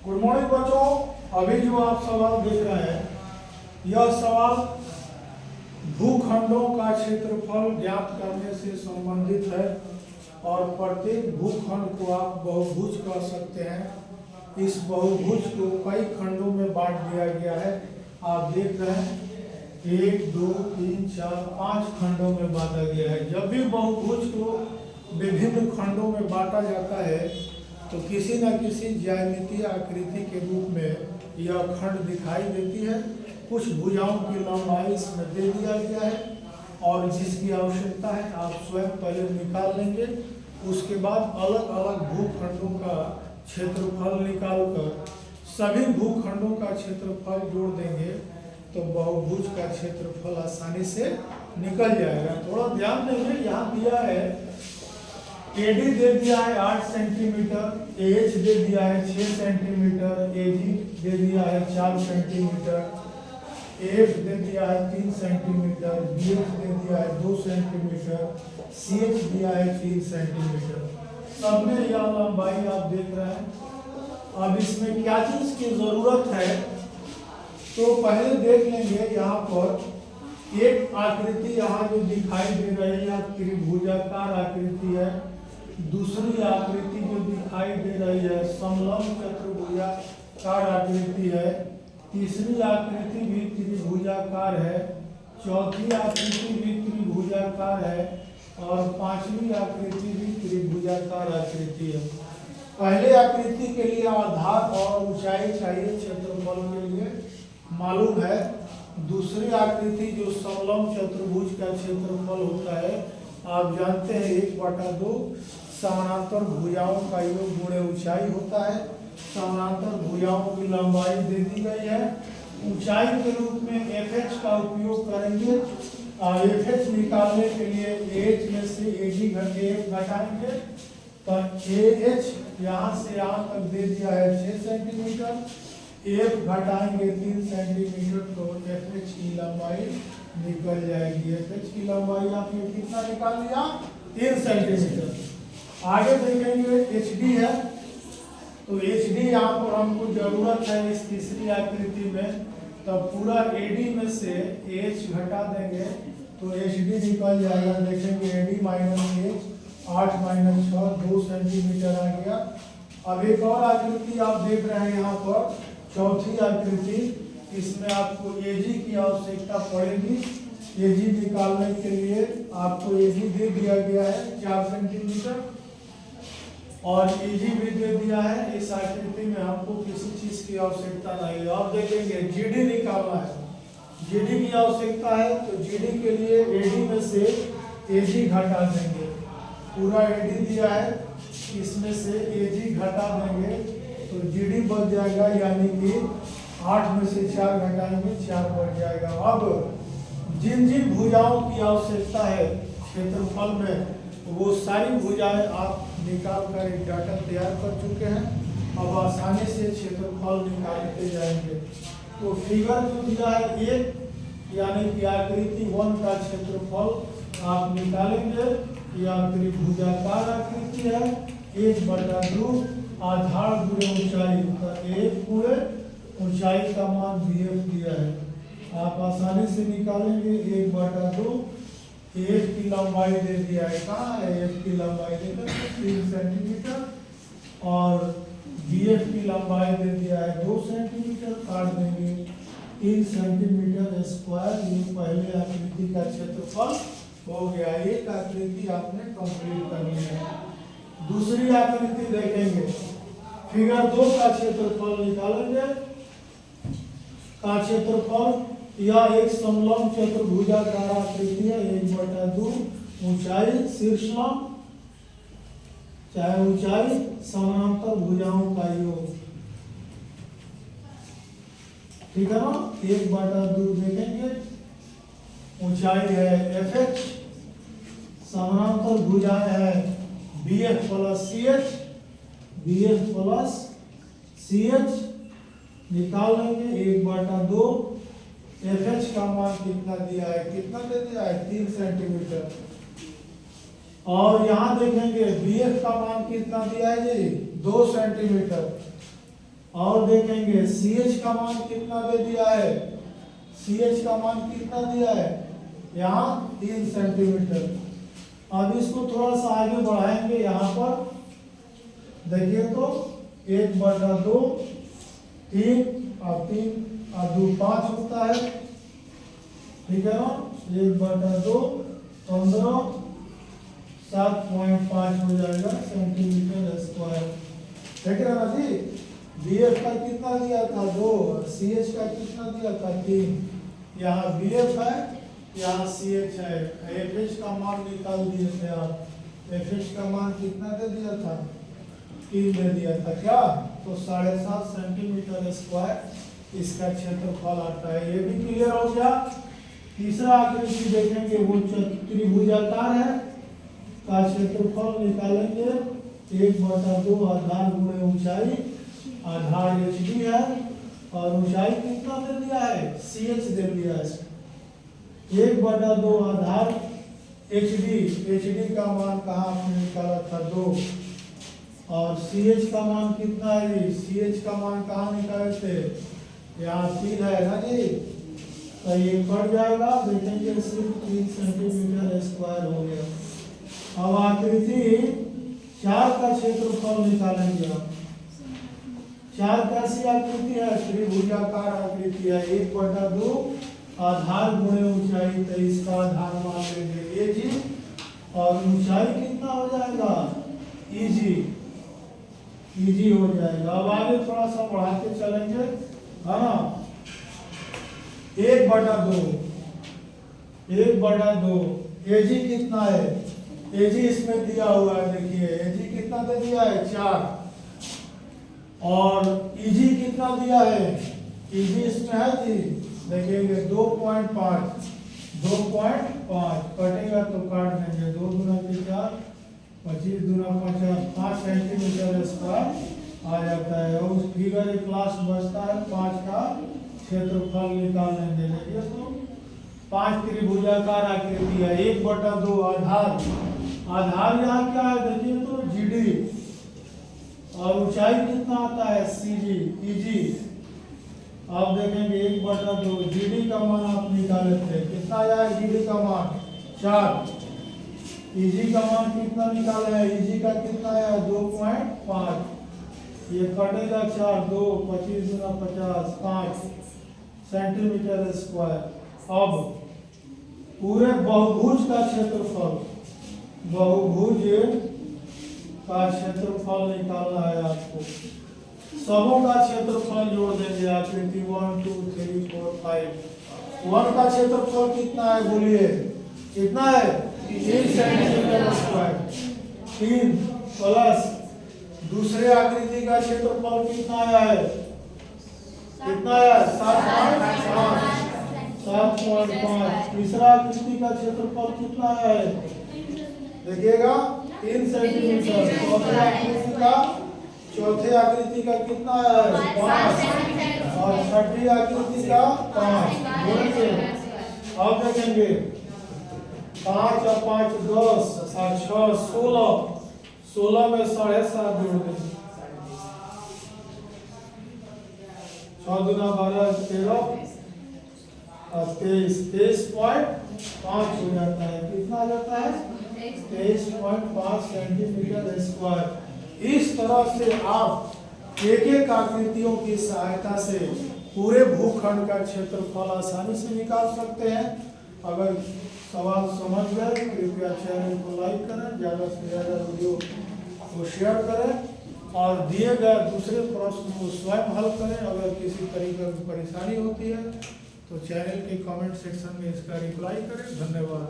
Good morning बच्चों। अभी जो आप सवाल देख रहे हैं, यह सवाल भूखंडों का क्षेत्रफल ज्ञात करने से संबंधित है और प्रत्येक भूखंड को आप बहुभुज कह सकते हैं। इस बहुभुज को कई खंडों में बांट दिया गया है। आप देख रहे हैं 1, 2, 3, 4, 5 खंडों में बांटा गया है। जब भी बहुभुज को विभिन्न खंडों में बांटा जाता है तो किसी न किसी ज्यामितीय आकृति के रूप में यह खंड दिखाई देती है। कुछ भुजाओं की लंबाई इसमें दे दिया गया है और जिसकी आवश्यकता है आप स्वयं पहले निकाल लेंगे। उसके बाद अलग अलग भूखंडों का क्षेत्रफल निकालकर सभी भूखंडों का क्षेत्रफल जोड़ देंगे तो बहुभुज का क्षेत्रफल आसानी से निकल जाएगा। थोड़ा ध्यान देंगे, यहाँ दिया है AD दे दिया है 8 सेंटीमीटर, AH दे दिया है 6 सेंटीमीटर, AG दे दिया है 4 सेंटीमीटर, AF दे दिया है 3 सेंटीमीटर, BF दे दिया है 2 सेंटीमीटर, CH दिया है 3 सेंटीमीटर। सब में यह लंबाई आप देख रहे हैं। अब इसमें क्या चीज की जरूरत है तो पहले देख लेंगे। यहाँ पर एक आकृति यहाँ जो दिखाई दे रही है त्रिभुजाकार आकृति है। दूसरी आकृति जो दिखाई दे रही है समलंब चतुर्भुजाकार आकृति है। तीसरी आकृति भी त्रिभुजाकार है। चौथी आकृति भी त्रिभुजाकार है और पांचवी आकृति भी त्रिभुजाकार आकृति है। पहले आकृति के लिए आधार और ऊंचाई चाहिए क्षेत्रफल के लिए, मालूम है। दूसरी आकृति जो समलंब चतुर्भुज का क्षेत्रफल होता है आप जानते हैं 1/2 समानांतर भुजाओं का योग गुणे ऊंचाई होता है। समानांतर भुजाओं की लंबाई दे दी गई है। ऊंचाई के रूप में FH का उपयोग करेंगे। FH निकालने के लिए AH में से AG घटाएंगे तो AH यहाँ से यहाँ तक दे दिया है 6 सेंटीमीटर। AF घटाएंगे 3 सेंटीमीटर तो FH की लंबाई निकल जाएगी। FH की लंबाई आपने कितना निकाल लिया? 3 सेंटीमीटर। आगे देखेंगे HD है तो HD यहाँ पर हमको जरूरत है इस तीसरी आकृति में, तो पूरा AD में से AH घटा देंगे तो HD निकल जाएगा। देखेंगे AD minus AH 8 minus 6 2 centimetre आ गया। अब एक और आकृति आप देख रहे हैं यहाँ पर चौथी आकृति, इसमें आपको AG की आवश्यकता पड़ेगी। AG निकालने के लिए आपको AG दे दिया गया है 4 सेंटीमीटर और AG भी दे दिया है। इस आकृति में हमको किसी चीज की आवश्यकता नहीं है। अब देखेंगे GD निकालना है। GD की आवश्यकता है तो GD के लिए AD में से AG घटा देंगे। पूरा AD दिया है, इसमें से AG घटा देंगे तो GD बच जाएगा, यानी कि 8 में से 4 घटाएंगे 4 बच जाएगा। अब जिन जिन भुजाओं की आवश्यकता है क्षेत्रफल में वो सारी भुजाएं आप निकाल कर एक डाटा तैयार कर चुके हैं। अब आसानी से क्षेत्रफल निकालते जाएंगे। तो फिगर जो दिया है 1 यानी कि आकृति 1 का क्षेत्रफल आप निकालेंगे। यह त्रिभुजाकार आकृति है। 1/2 आधार गुणे ऊंचाई का 1 गुणे ऊंचाई का मान BF दिया है। आप आसानी से निकालेंगे 1/2। AF की लंबाई दे दिया है, कहाँ है AF की लंबाई दे दिया 3 सेंटीमीटर और BF की लंबाई दे दिया है 2 सेंटीमीटर। काट देंगे 3 सेंटीमीटर स्क्वायर। ये पहले आकृति का क्षेत्रफल हो गया। एक आकृति आपने कंप्लीट कर लिया है। दूसरी आकृति देखेंगे, फिगर 2 का क्षेत्रफल निकालेंगे। का क्षेत्रफल यह एक समलंब चतुर्भुजाकार आकृति है। 1/2 ऊंचाई शीर्षलंब चाहे ऊंचाई समानांतर भुजाओं का योग, ठीक है ना। 1/2 देखेंगे। ऊंचाई है FH, समानांतर भुजाएं है BF plus CH, BF plus CH निकाल लेंगे। 1/2 FH का मान कितना दिया है, कितना दे दिया है 3 सेंटीमीटर। और यहाँ देखेंगे BF का मान कितना दिया है जी 2 सेंटीमीटर। और देखेंगे CH का मान कितना दे दिया है, CH का मान कितना दिया है, यहाँ 3 सेंटीमीटर। अब इसको थोड़ा सा आगे बढ़ाएंगे, यहाँ पर देखिए तो 1/2 3 और 3 और 2 5 होता है, ठीक है ना। 1/2 15 7.5 हो जाएगा सेंटीमीटर स्क्वायर, ठीक है ना जी। BF का कितना दिया था 2, CH का कितना दिया था 3। यहाँ BF है, यहाँ CH है। FH का मान निकाल दिए थे आप, FH का मान कितना दे दिया था, 3 दे दिया था क्या, तो 7.5 सेंटीमीटर स्क्वायर इसका क्षेत्रफल आता है। ये भी क्लियर हो गया। तीसरा आकृति देखेंगे, वो त्रिभुजाकार है, का क्षेत्रफल निकालेंगे 1/2 आधार गुणे ऊंचाई, आधार HD है और ऊंचाई कितना दे दिया है, CH दे दिया है। 1/2 आधार HD का मान कहाँ आपने निकाला था 2, और CH का मान कितना है, CH का मान कहाँ निकाले थे, यहाँ 3 है ना जी, तो ये बढ़ जाएगा, देखेंगे सिर्फ 3 सेंटीमीटर स्क्वायर हो गया। अब आकृति 4 का क्षेत्रफल निकालेंगे हम। 4 कैसी आकृति है, त्रिभुजाकार आकृति है। 1/2 आधार गुणे ऊंचाई, तो इसका आधार मान लेंगे AG और ऊंचाई कितना हो जाएगा, EG हो जाएगा। अब आगे थोड़ा सा बढ़ाते चलेंगे, है ना। 1/2 AG कितना है, AG इसमें दिया हुआ है, देखिए AG कितना दे दिया है 4, और EG कितना दिया है, EG इसमें है जी, देखेंगे 2.5 कटेगा तो काट देंगे, 2 गुना 4 25 गुना 50 5 सेंटीमीटर स्क्वायर आ जाता है। और उस फिगर एक लास्ट बचता है 5 का क्षेत्रफल निकाल लेंगे। देखिए तो 5 त्रिभुजाकार आकृति है। 1/2 आधार यहाँ क्या है, देखिए तो GD, और ऊंचाई कितना आता है EG। आप देखेंगे 1/2 GD का मान आप निकाले थे, कितना आया है GD का मान 4, EG का मान कितना निकाले हैं, EG का कितना आया 2.5, ये कटेगा 4 2 25 गुना 50 5 सेंटीमीटर स्क्वायर। अब पूरे बहुभुज का क्षेत्रफल निकालना है आपको। सबों का क्षेत्रफल जोड़ देंगे, आकृति 1 2 3 4 5। 1 का क्षेत्रफल कितना है बोलिए, कितना है 3 सेंटीमीटर स्क्वायर। 3 प्लस दूसरे आकृति का क्षेत्रफल कितना आया है, कितना आया 7.5। तीसरा आकृति का क्षेत्रफल कितना आया है, देखिएगा 3 सेंटीमीटर। चौथे आकृति का कितना आया है 5, और छठी आकृति का 5। अब देखेंगे 5 और 5 10 और 6 16 में 7.5 जोड़ देंगे, 6 दूना 12 13 और 23.5 हो जाता है। कितना आ जाता है 23.5 सेंटीमीटर स्क्वायर। इस तरह से आप एक आकृतियों की सहायता से पूरे भूखंड का क्षेत्रफल आसानी से निकाल सकते हैं। अगर सवाल समझ गए कृपया चैनल को लाइक करें, ज़्यादा से ज़्यादा वीडियो को शेयर करें और दिए गए दूसरे प्रश्न को स्वयं हल करें। अगर किसी तरीके की परेशानी होती है तो चैनल के कमेंट सेक्शन में इसका रिप्लाई करें। धन्यवाद।